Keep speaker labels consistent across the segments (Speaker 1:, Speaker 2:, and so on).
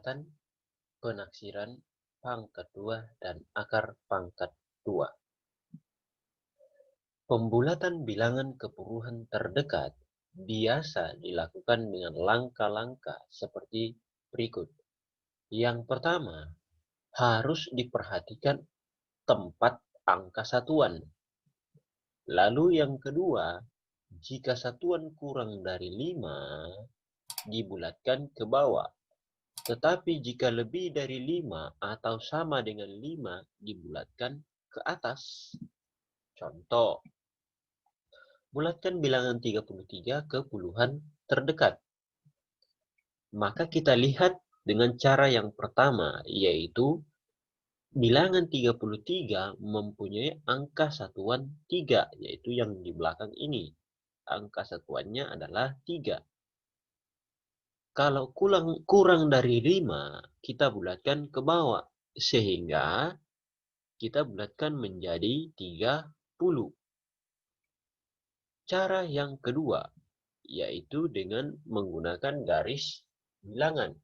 Speaker 1: pembulatan, penaksiran pangkat 2, dan akar pangkat 2. Pembulatan bilangan kepuruhan terdekat biasa dilakukan dengan langkah-langkah seperti berikut. Yang pertama, harus diperhatikan tempat angka satuan. Lalu yang kedua, jika satuan kurang dari 5, dibulatkan ke bawah. Tetapi jika lebih dari 5 atau sama dengan 5, dibulatkan ke atas. Contoh, bulatkan bilangan 33 ke puluhan terdekat. Maka kita lihat dengan cara yang pertama, yaitu bilangan 33 mempunyai angka satuan 3, yaitu yang di belakang ini. Angka satuannya adalah 3. Kalau kurang dari 5, kita bulatkan ke bawah. Sehingga kita bulatkan menjadi 30. Cara yang kedua, yaitu dengan menggunakan garis bilangan.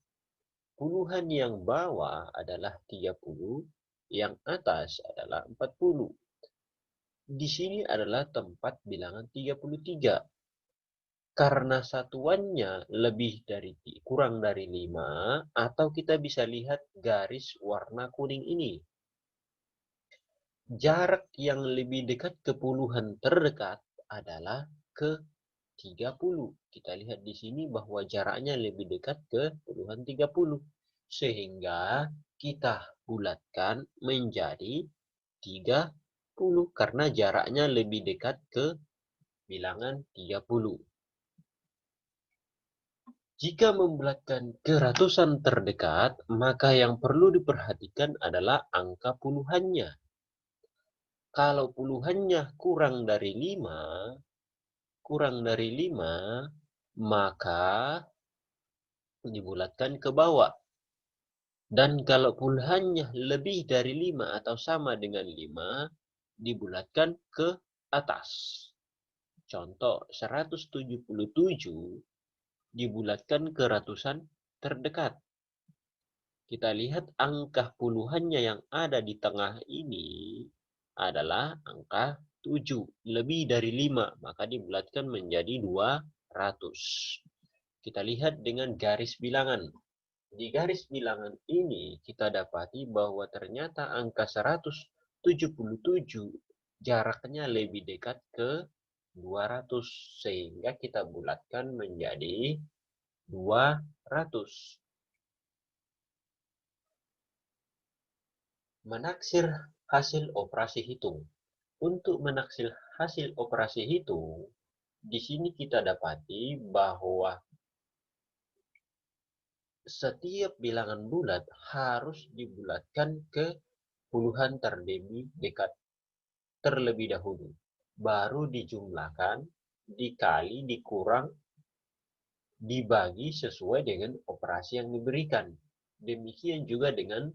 Speaker 1: Puluhan yang bawah adalah 30, yang atas adalah 40. Di sini adalah tempat bilangan 33. Karena satuannya kurang dari 5, atau kita bisa lihat garis warna kuning ini. Jarak yang lebih dekat ke puluhan terdekat adalah ke 30. Kita lihat di sini bahwa jaraknya lebih dekat ke puluhan 30. Sehingga kita bulatkan menjadi 30 karena jaraknya lebih dekat ke bilangan 30. Jika membulatkan ke ratusan terdekat, maka yang perlu diperhatikan adalah angka puluhannya. Kalau puluhannya kurang dari 5, maka dibulatkan ke bawah. Dan kalau puluhannya lebih dari 5 atau sama dengan 5, dibulatkan ke atas. Contoh, 177 dibulatkan ke ratusan terdekat. Kita lihat angka puluhannya yang ada di tengah ini adalah angka 7. Lebih dari 5, maka dibulatkan menjadi 200. Kita lihat dengan garis bilangan. Di garis bilangan ini kita dapati bahwa ternyata angka 177 jaraknya lebih dekat ke 200, sehingga kita bulatkan menjadi 200. Menaksir hasil operasi hitung. Untuk menaksir hasil operasi hitung, di sini kita dapati bahwa setiap bilangan bulat harus dibulatkan ke puluhan terdekat terlebih dahulu. Baru dijumlahkan, dikali, dikurang, dibagi sesuai dengan operasi yang diberikan. Demikian juga dengan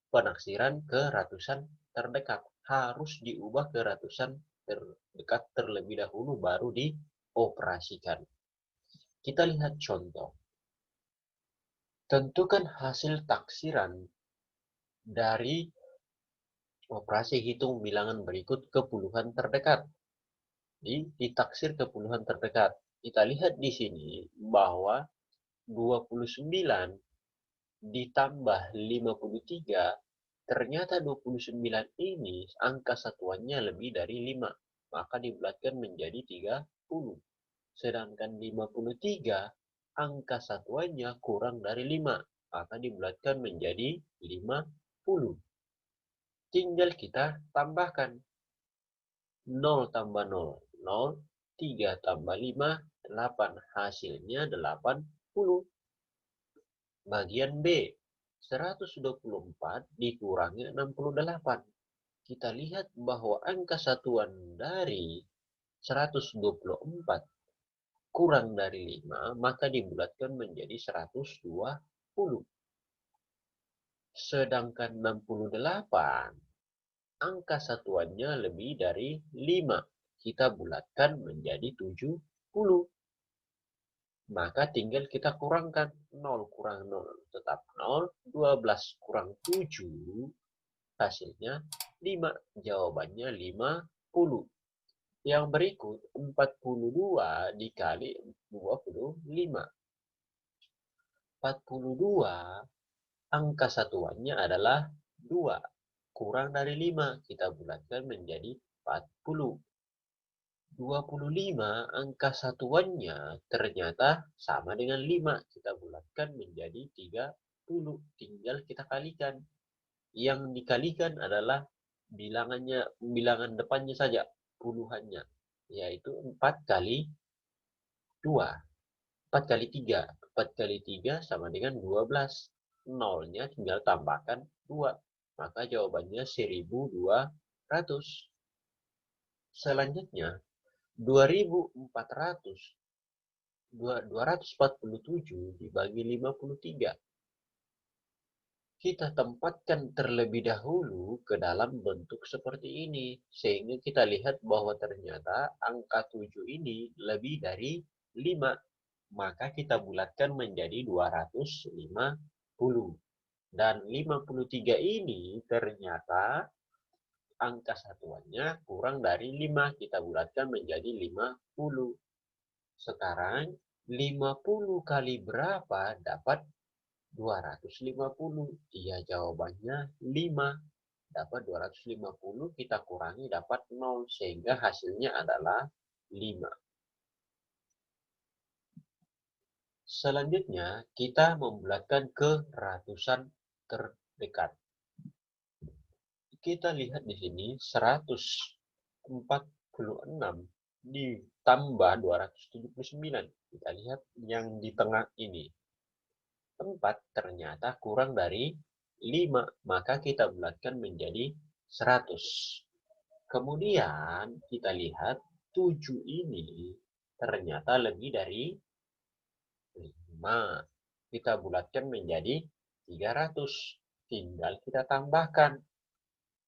Speaker 1: penaksiran ke ratusan terdekat. Harus diubah ke ratusan terdekat terlebih dahulu baru dioperasikan. Kita lihat contoh. Tentukan hasil taksiran dari operasi hitung bilangan berikut ke puluhan terdekat. Ditaksir ke puluhan terdekat. Kita lihat di sini bahwa 29 ditambah 53, ternyata 29 ini angka satuannya lebih dari 5, maka dibulatkan menjadi 30. Sedangkan 53 angka satuannya kurang dari 5, maka dibulatkan menjadi 50. Tinggal kita tambahkan 0 tambah 0, 0, 3 tambah 5, 8. Hasilnya 80. Bagian B, 124 dikurangi 68. Kita lihat bahwa angka satuan dari 124 kurang dari 5, maka dibulatkan menjadi 120. Sedangkan 68, angka satuannya lebih dari 5. Kita bulatkan menjadi 70. Maka tinggal kita kurangkan. 0 kurang 0 tetap 0. 12 kurang 7 hasilnya 5. Jawabannya 50. Yang berikut 42 dikali 25. 42 angka satuannya adalah 2. Kurang dari 5. Kita bulatkan menjadi 40. 25 angka satuannya ternyata sama dengan 5. Kita bulatkan menjadi 30. Tinggal kita kalikan. Yang dikalikan adalah bilangan depannya saja, puluhannya, yaitu 4 kali 2. 4 kali 3. 4 kali 3 sama dengan 12. Nolnya tinggal tambahkan 2. Maka jawabannya 1200. Selanjutnya 247 dibagi 53. Kita tempatkan terlebih dahulu ke dalam bentuk seperti ini. Sehingga kita lihat bahwa ternyata angka 7 ini lebih dari 5. Maka kita bulatkan menjadi 250. Dan 53 ini ternyata angka satuannya kurang dari 5. Kita bulatkan menjadi 50. Sekarang 50 kali berapa dapat 250? Iya, jawabannya 5. Dapat 250, kita kurangi dapat 0. Sehingga hasilnya adalah 5. Selanjutnya, kita membulatkan ke ratusan terdekat. Kita lihat di sini 146 ditambah 279. Kita lihat yang di tengah ini. 4 ternyata kurang dari 5. Maka kita bulatkan menjadi 100. Kemudian kita lihat 7 ini ternyata lebih dari 5. Kita bulatkan menjadi 300. Tinggal kita tambahkan.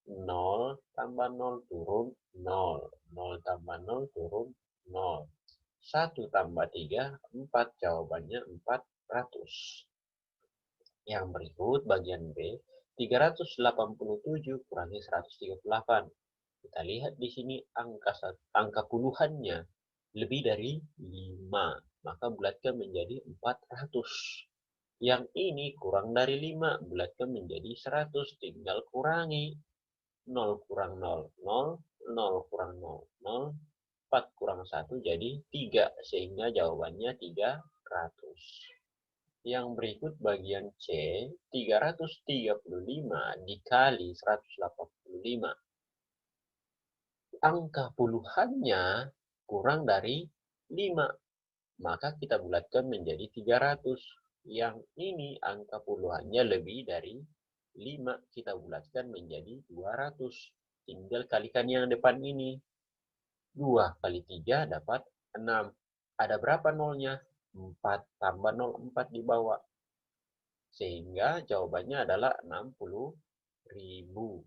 Speaker 1: 0 tambah 0 turun 0. 0 tambah 0 turun 0. 1 tambah 3, 4. Jawabannya 400. Yang berikut bagian B, 387 kurangi 138. Kita lihat di sini angka puluhannya lebih dari 5. Maka bulatkan menjadi 400. Yang ini kurang dari 5. Bulatkan menjadi 100. Tinggal kurangi. 0 kurang 0, 0. 0 kurang 0, 0. 4 kurang 1 jadi 3. Sehingga jawabannya 300. Yang berikut bagian C, 335 dikali 185. Angka puluhannya kurang dari 5. Maka kita bulatkan menjadi 300. Yang ini angka puluhannya lebih dari 5. Kita bulatkan menjadi 200. Tinggal kalikan yang depan ini. 2 kali 3 dapat 6. Ada berapa nolnya? 4 tambah 0, 4 di bawah. Sehingga jawabannya adalah 60.000.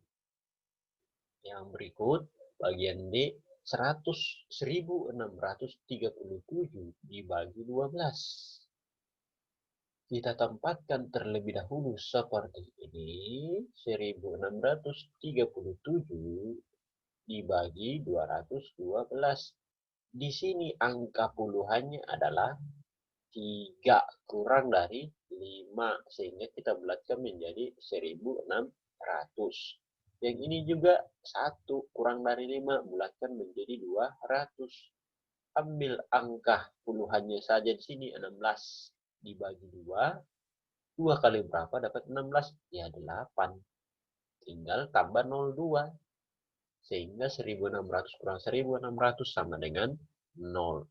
Speaker 1: Yang berikut bagian D, 1637 dibagi 12. Kita tempatkan terlebih dahulu seperti ini. 1637 dibagi 212. Di sini angka puluhannya adalah 3 kurang dari 5. Sehingga kita bulatkan menjadi 1600. Yang ini juga 1 kurang dari 5. Bulatkan menjadi 200. Ambil angka puluhannya saja di sini 16 dibagi 2. 2 kali berapa dapat 16? Ya 8. Tinggal tambah 02. Sehingga 1600 kurang 1600 sama dengan 0.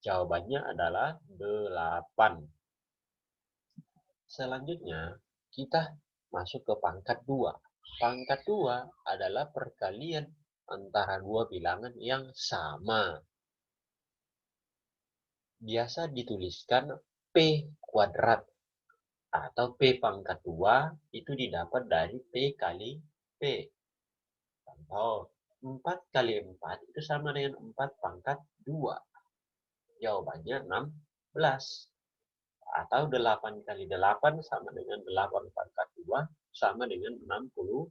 Speaker 1: Jawabannya adalah 8. Selanjutnya, kita masuk ke pangkat 2. Pangkat 2 adalah perkalian antara dua bilangan yang sama. Biasa dituliskan P kuadrat atau P pangkat 2 itu didapat dari P kali P. Contoh, 4 kali 4 itu sama dengan 4 pangkat 2. Jawabannya Atau 8 kali 8 sama dengan 8 pangkat 2 sama dengan 64.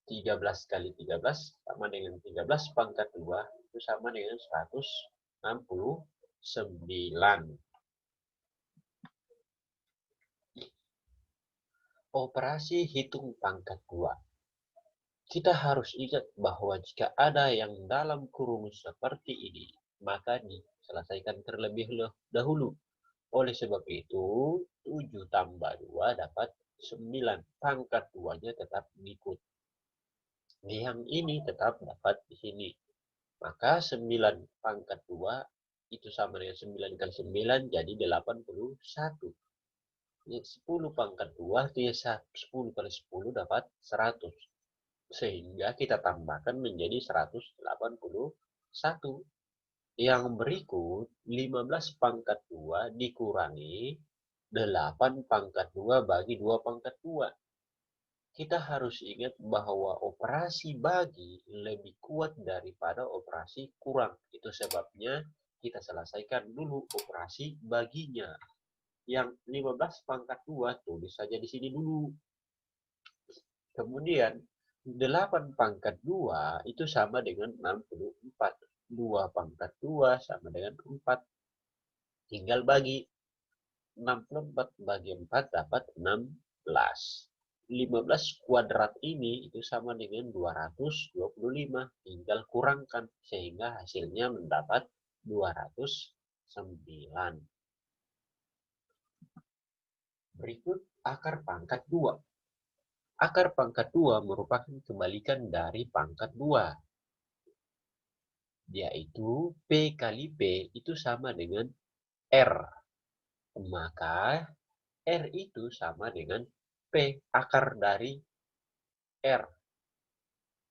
Speaker 1: 13 kali 13 sama dengan 13 pangkat 2 itu sama dengan 169. Operasi hitung pangkat 2. Kita harus ingat bahwa jika ada yang dalam kurung seperti ini, maka diselesaikan terlebih dahulu. Oleh sebab itu, 7 tambah 2 dapat 9. Pangkat 2-nya tetap ngikut. Yang ini tetap dapat di sini. Maka 9 pangkat 2 itu sama dengan 9 kali 9 jadi 81. 10 pangkat 2 dia 10 kali 10 dapat 100. Sehingga kita tambahkan menjadi 181. Yang berikut 15 pangkat 2 dikurangi 8 pangkat 2 bagi 2 pangkat 2. Kita harus ingat bahwa operasi bagi lebih kuat daripada operasi kurang. Itu sebabnya kita selesaikan dulu operasi baginya. Yang 15 pangkat 2 tulis saja di sini dulu. Kemudian 8 pangkat 2 itu sama dengan 64. 2 pangkat 2 sama dengan 4. Tinggal bagi. 64 bagi 4 dapat 16. 15 kuadrat ini itu sama dengan 225. Tinggal kurangkan sehingga hasilnya mendapat 209. Berikut akar pangkat 2. Akar pangkat 2 merupakan kebalikan dari pangkat 2. Yaitu P kali P itu sama dengan R. Maka R itu sama dengan P, akar dari R.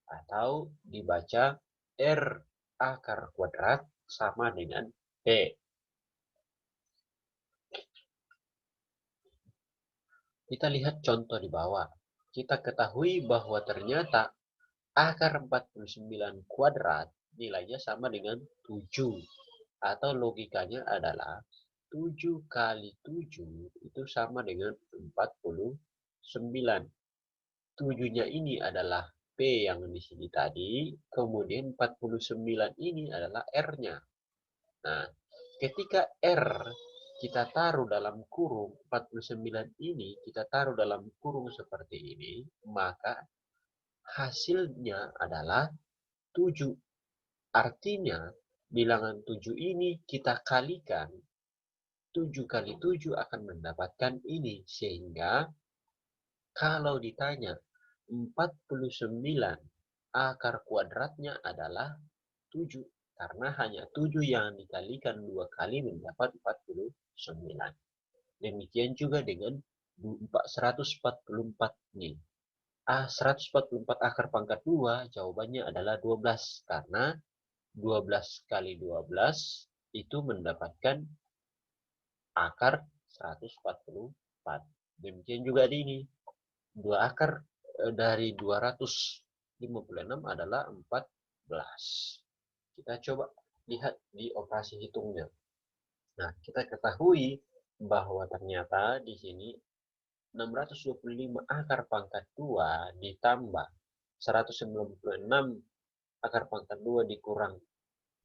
Speaker 1: Atau dibaca R akar kuadrat sama dengan P. Kita lihat contoh di bawah. Kita ketahui bahwa ternyata akar 49 kuadrat nilainya sama dengan 7. Atau logikanya adalah 7 kali 7 itu sama dengan 49. 7-nya ini adalah P yang di sini tadi, kemudian 49 ini adalah R-nya. Nah, ketika R kita taruh dalam kurung, 49 ini kita taruh dalam kurung seperti ini, maka hasilnya adalah 7. Artinya, bilangan 7 ini kita kalikan, 7 kali 7 akan mendapatkan ini. Sehingga, kalau ditanya 49 akar kuadratnya adalah 7. Karena hanya 7 yang dikalikan 2 kali mendapat 49. Demikian juga dengan 144 ini. 144 akar pangkat 2 jawabannya adalah 12. Karena 12 kali 12 itu mendapatkan akar 144. Demikian juga di ini. 2 akar dari 256 adalah 14. Kita coba lihat di operasi hitungnya. Nah, kita ketahui bahwa ternyata di sini 625 akar pangkat 2 ditambah 196 akar pangkat 2 dikurang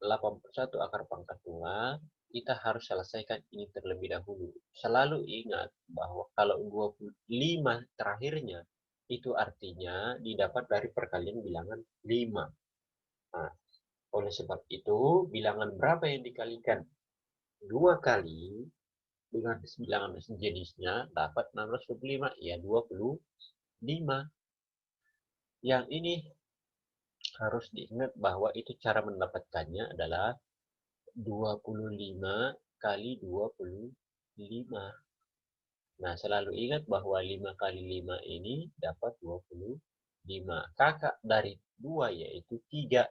Speaker 1: 81 akar pangkat 2, kita harus selesaikan ini terlebih dahulu. Selalu ingat bahwa kalau 25 terakhirnya, itu artinya didapat dari perkalian bilangan 5. Nah, oleh sebab itu, bilangan berapa yang dikalikan 2 kali dengan bilangan sejenisnya dapat 625, ya 25. Yang ini harus diingat bahwa itu cara mendapatkannya adalah 25 kali 25. Nah, selalu ingat bahwa 5 kali 5 ini dapat 25. Kakak dari 2 yaitu 3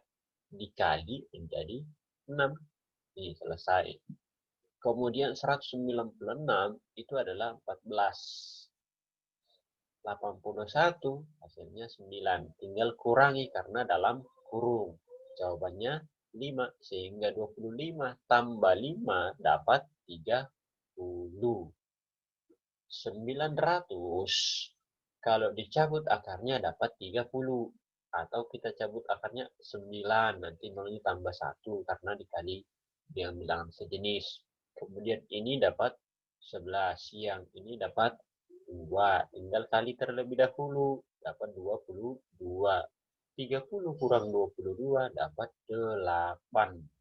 Speaker 1: dikali menjadi 6. Ini selesai. Kemudian 196 itu adalah 14. 81 hasilnya 9. Tinggal kurangi karena dalam kurung. Jawabannya 5, sehingga 25 tambah 5 dapat 30. 900 kalau dicabut akarnya dapat 30. Atau kita cabut akarnya 9, nanti nolnya tambah 1 karena dikali dengan bilangan sejenis. Kemudian ini dapat 11, yang ini dapat 2. Tinggal kali terlebih dahulu, dapat 22. 30 kurang 22 dapat 8.